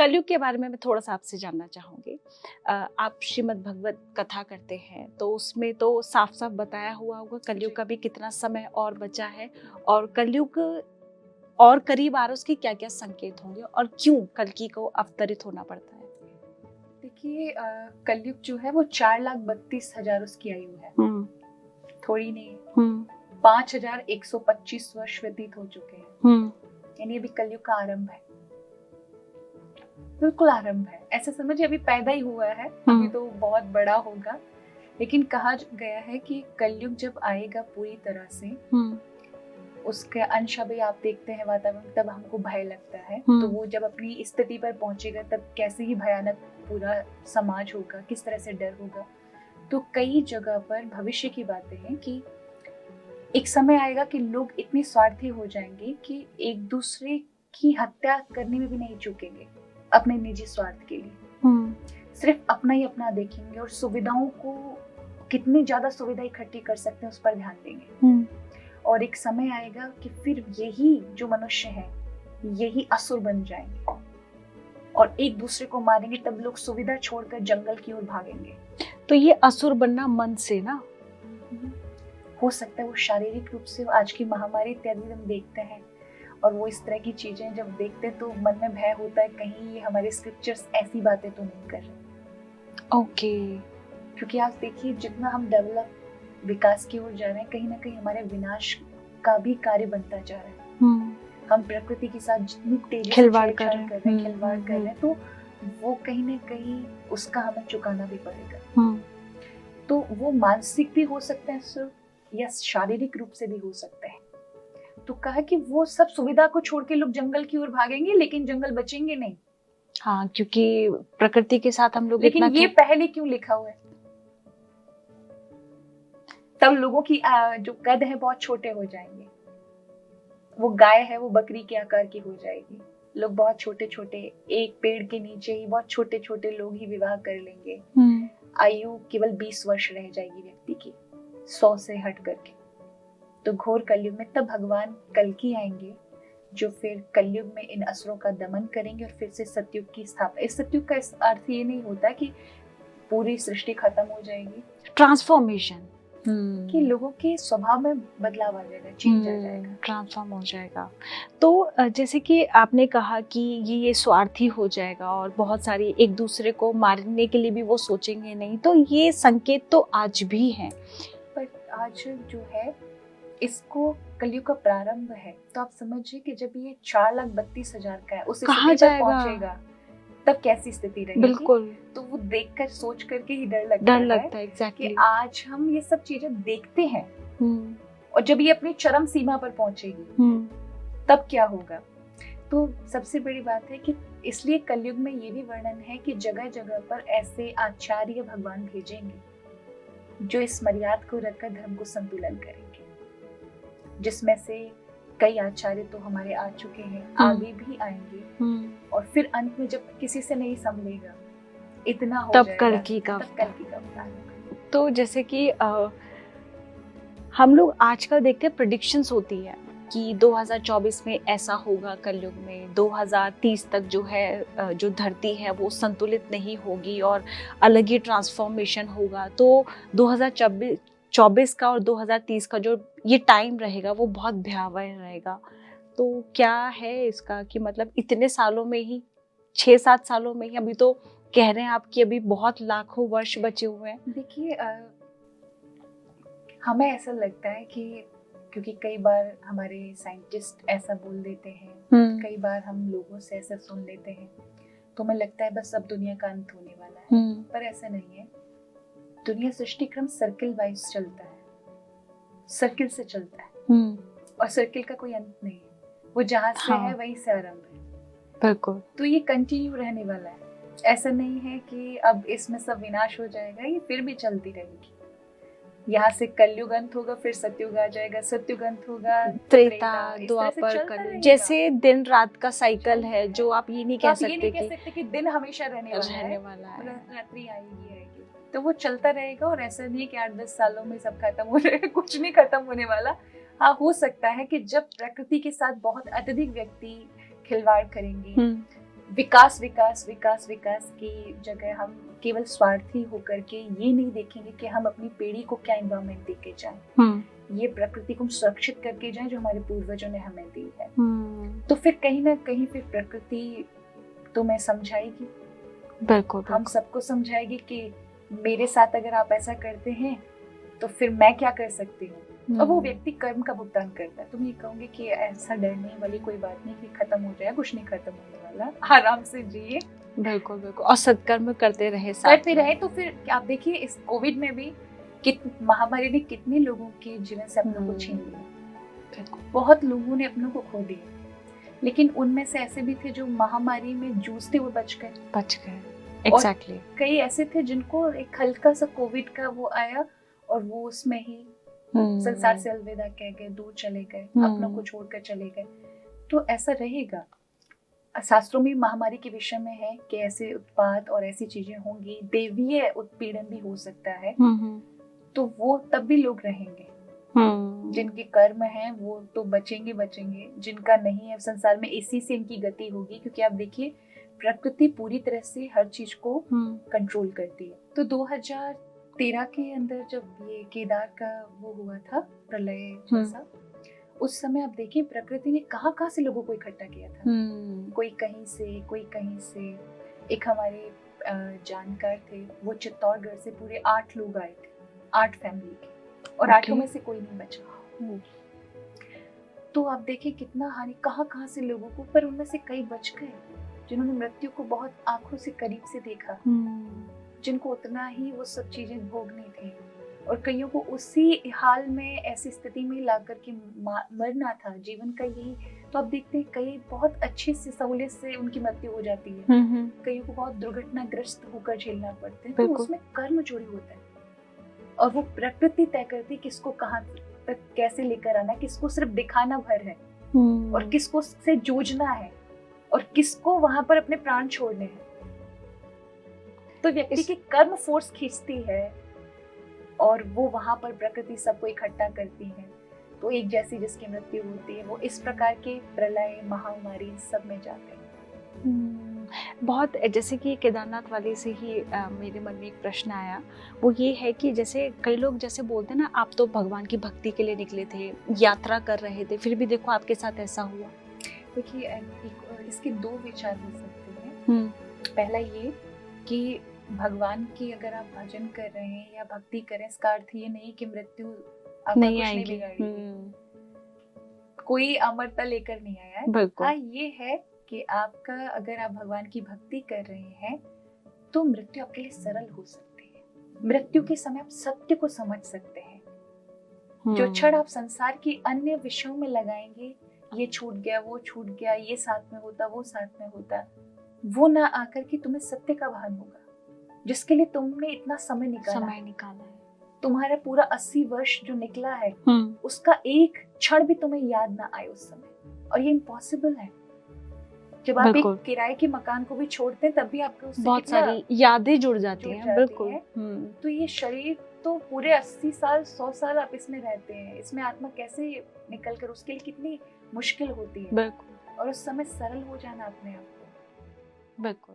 कलयुग के बारे में मैं थोड़ा सा आपसे जानना चाहूंगी। आप श्रीमद् भगवत कथा करते हैं तो उसमें तो साफ साफ बताया हुआ होगा कलयुग का भी कितना समय और बचा है, और कलयुग और करीब आ रहा है, उसके क्या क्या संकेत होंगे और क्यों कल्कि को अवतरित होना पड़ता है। देखिए, कलयुग जो है वो 4,32,000 उसकी आयु है, थोड़ी नहीं। 5,125 वर्ष व्यतीत हो चुके हैं, यानी अभी कलयुग का आरंभ है, बिल्कुल आरंभ है। ऐसा समझिए अभी पैदा ही हुआ है, अभी तो बहुत बड़ा होगा। लेकिन कहा गया है कि कलयुग जब आएगा पूरी तरह से, उसके अंश अभी आप देखते हैं वातावरण, तब हमको भय लगता है। तो वो जब अपनी स्थिति पर पहुंचेगा तब कैसे ही भयानक पूरा समाज होगा, किस तरह से डर होगा। तो कई जगह पर भविष्य की बातें हैं कि एक समय आएगा कि लोग इतने स्वार्थी हो जाएंगे कि एक दूसरे की हत्या करने में भी नहीं चूकेंगे अपने निजी स्वार्थ के लिए। सिर्फ अपना ही अपना देखेंगे और सुविधाओं को, कितनी ज्यादा सुविधा इकट्ठी कर सकते हैं उस पर ध्यान देंगे। और एक समय आएगा कि फिर यही जो मनुष्य है यही असुर बन जाएंगे और एक दूसरे को मारेंगे। तब लोग सुविधा छोड़कर जंगल की ओर भागेंगे। तो ये असुर बनना मन से ना हो सकता है, वो शारीरिक रूप से। आज की महामारी इत्यादि हम देखते हैं और वो इस तरह की चीजें जब देखते हैं तो मन में भय होता है, कहीं ये हमारे स्क्रिप्चर्स ऐसी बातें तो नहीं कर रहे। ओके। क्योंकि आप देखिए जितना हम डेवलप विकास की ओर जा रहे हैं, कहीं ना कहीं हमारे विनाश का भी कार्य बनता जा रहा है। हम प्रकृति के साथ जितनी तेजी से खिलवाड़ कर रहे हैं, तो वो कहीं ना कहीं उसका हमें चुकाना भी पड़ेगा। तो वो मानसिक भी हो सकते हैं सिर्फ, या शारीरिक रूप से भी हो सकते हैं। तो कहा कि वो सब सुविधा को छोड़ के लोग जंगल की ओर भागेंगे, लेकिन जंगल बचेंगे नहीं। हाँ, क्योंकि प्रकृति के साथ हम लोग। लेकिन ये पहले क्यों लिखा हुआ है? तब लोगों की जो कद है बहुत छोटे हो जाएंगे। वो गाय है वो बकरी के आकार की हो जाएगी। लोग बहुत छोटे छोटे, एक पेड़ के नीचे ही बहुत छोटे छोटे लोग ही विवाह कर लेंगे। आयु केवल 20 वर्ष रह जाएगी व्यक्ति की, 100 से हट करके। तो घोर कलयुग में तब भगवान कल्कि आएंगे, जो फिर कलयुग में इन असुरों का दमन करेंगे और फिर से सतयुग की स्थापना। इस सतयुग का अर्थ ये नहीं होता कि पूरी सृष्टि खत्म हो जाएगी, ट्रांसफॉर्मेशन कि लोगों के स्वभाव में बदलाव आ जाएगा, चेंज आ जाएगा, ट्रांसफॉर्म हो जाएगा। तो जैसे कि आपने कहा कि ये स्वार्थी हो जाएगा और बहुत सारी एक दूसरे को मारने के लिए भी वो सोचेंगे नहीं, तो ये संकेत तो आज भी हैं। पर आज जो है इसको कलयुग का प्रारंभ है, तो आप समझिए कि जब ये 4,32,000 का है, उस कहाँ जाएगा तब कैसी स्थिति रहेगी। बिल्कुल। तो वो देखकर सोच करके ही डर लगता है एग्जैक्टली। कि आज हम ये सब चीजें देखते हैं और जब ये अपनी चरम सीमा पर पहुंचेगी तब क्या होगा। तो सबसे बड़ी बात है कि इसलिए कलयुग में ये भी वर्णन है कि जगह जगह पर ऐसे आचार्य भगवान भेजेंगे जो इस मर्यादा को रखकर धर्म को संतुलन करेंगे, जिसमें से कई आचार्य तो हमारे आ चुके हैं, आगे भी आएंगे। और फिर अंत में जब किसी से नहीं संभलेगा, इतना हो तब जाएगा, कल्कि का अवतार। तो जैसे कि हम लोग आजकल देखते हैं प्रेडिक्शंस होती है कि 2024 में ऐसा होगा, कलयुग में 2030 तक जो है जो धरती है वो संतुलित नहीं होगी और अलग ही ट्रांसफॉर्मेशन होगा। तो 2024 का और 2030 का जो ये टाइम रहेगा वो बहुत भयावह रहेगा। तो क्या है इसका कि मतलब इतने सालों में ही, 6-7 सालों में ही, अभी तो कह रहे हैं आप कि अभी बहुत लाखों वर्ष बचे हुए हैं। देखिए, हमें ऐसा लगता है कि क्योंकि कई बार हमारे साइंटिस्ट ऐसा बोल देते हैं, कई बार हम लोगों से ऐसा सुन लेते हैं, तो हमें लगता है बस अब दुनिया का अंत होने वाला है। पर ऐसा नहीं है। दुनिया सृष्टि क्रम सर्किल वाइज चलता है, सर्किल से चलता है और सर्किल का कोई अंत नहीं है। वो जहाँ से है वहीं से आरंभ है। बिल्कुल। तो ये कंटिन्यू रहने वाला है। ऐसा नहीं है कि अब इसमें सब विनाश हो जाएगा, ये फिर भी चलती रहेगी। यहाँ से कलयुग अंत होगा, फिर सतयुग आ जाएगा, सतयुग अंत होगा, त्रेता, द्वापर, कलयुग, जैसे दिन रात का साइकिल है, जो आप ये नहीं कह सकते कि दिन हमेशा रहने वाला है। रात्रि आएगी। तो वो चलता रहेगा और ऐसा नहीं है कि 8-10 सालों में सब खत्म हो जाएगा, कुछ नहीं खत्म होने वाला। हाँ, हो सकता है कि जब प्रकृति के साथ बहुत अत्यधिक व्यक्ति खिलवाड़ करेंगे, विकास विकास विकास विकास की जगह हम केवल स्वार्थी होकर के ये नहीं देखेंगे कि हम अपनी पीढ़ी को क्या एनवायरनमेंट देके जाएं, ये प्रकृति को सुरक्षित करके जाएं जो हमारे पूर्वजों ने हमें दी है। तो फिर कहीं ना कहीं फिर प्रकृति तुम्हें समझाएगी, बिल्कुल हम सबको समझाएगी कि मेरे साथ अगर आप ऐसा करते हैं तो फिर मैं क्या कर सकती हूँ। और वो व्यक्ति कर्म का भुगतान करता है। तुम ये कहोगे कि ऐसा डरने वाली कोई बात नहीं कि खत्म हो जाए, कुछ नहीं खत्म होने वाला, आराम से जिए। बिल्कुल बिल्कुल, और सत्कर्म करते रहे, करते रहे। तो फिर आप देखिए इस कोविड में भी महामारी ने कितने लोगों के जीवन से अपनों को छीन लिया, बहुत लोगों ने अपनों को खो दिया, लेकिन उनमें से ऐसे भी थे जो महामारी में जूझते हुए बच गए। एग्जैक्टली। कई ऐसे थे जिनको एक हल्का सा कोविड का वो आया और वो उसमें ही संसार से अलविदा कह गए, दूर चले गए, अपनों को छोड़कर चले गए। तो ऐसा रहेगा। शास्त्रों में महामारी के विषय में है कि ऐसे उत्पात और ऐसी चीजें होंगी, देवीय उत्पीड़न भी हो सकता है। तो वो तब भी लोग रहेंगे, जिनके कर्म हैं वो तो बचेंगे, जिनका नहीं है संसार में इसी से इनकी गति होगी। क्योंकि आप देखिए प्रकृति पूरी तरह से हर चीज को कंट्रोल करती है। तो 2013 के अंदर जब ये केदार का वो हुआ था प्रलय जैसा, उस समय आप देखिए प्रकृति ने कहाँ से लोगों को इकट्ठा किया था। कोई कहीं से। एक हमारे जानकार थे, वो चित्तौड़गढ़ से पूरे 8 लोग आए थे, 8 फैमिली के, और 8 में से कोई नहीं बचा। तो आप देखिए कितना हानि, कहाँ से लोगों को, पर उनमें से कई बच गए जिन्होंने मृत्यु को बहुत आंखों से करीब से देखा, जिनको उतना ही वो सब चीजें भोगनी थी, और कईयों को उसी हाल में ऐसी स्थिति में ला करके मरना था, जीवन का यही। तो आप देखते हैं कई बहुत अच्छे से सहूलियत से उनकी मृत्यु हो जाती है, कईयों को बहुत दुर्घटनाग्रस्त होकर झेलना पड़ता है। तो उसमें कर्म जुड़े होता है, और वो प्रकृति तय करती किसको कहाँ तक कैसे लेकर आना, किसको सिर्फ दिखाना भर है और किसको से जूझना है और किसको वहां पर अपने प्राण छोड़ने हैं। तो व्यक्ति की कर्म फोर्स खींचती है और वो वहां पर प्रकृति सबको इकट्ठा करती है। तो एक जैसी जिसकी मृत्यु होती है वो इस प्रकार के प्रलय, महामारी सब में जाते हैं। बहुत, जैसे कि केदारनाथ वाले से ही मेरे मन में एक प्रश्न आया, वो ये है कि जैसे कई लोग जैसे बोलते हैं ना, आप तो भगवान की भक्ति के लिए निकले थे, यात्रा कर रहे थे, फिर भी देखो आपके साथ ऐसा हुआ। देखिए इसके 2 विचार हो सकते हैं। पहला ये कि भगवान की अगर आप भजन कर रहे हैं या भक्ति कर रहे हैं, इसका अर्थ ये नहीं कि मृत्यु आपका नहीं कुछ नहीं बिगाड़ेगी, कोई अमरता लेकर नहीं आया है। हाँ, ये है कि आपका अगर आप भगवान की भक्ति कर रहे हैं तो मृत्यु आपके लिए सरल हो सकती है। मृत्यु के समय आप सत्य को समझ सकते हैं। जो क्षण आप संसार की अन्य विषयों में लगाएंगे, ये छूट गया, वो छूट गया, ये साथ में होता, वो साथ में होता, वो ना आकर के तुम्हें सत्य का भान होगा जिसके लिए तुमने इतना समय निकाला है। तुम्हारा पूरा 80 वर्ष जो निकला है उसका एक क्षण भी तुम्हें याद ना आए उस समय, और ये इम्पॉसिबल है। जब आप एक किराए के मकान को भी छोड़ते हैं तब भी आपको उससे बहुत सारी यादें जुड़ जाती हैं। बिल्कुल। तो ये शरीर तो पूरे 80 साल 100 साल आप इसमें रहते हैं, इसमें आत्मा कैसे निकल कर, उसके लिए कितनी मुश्किल होती है। बिल्कुल। और उस समय सरल हो जाना अपने आप को। बिल्कुल।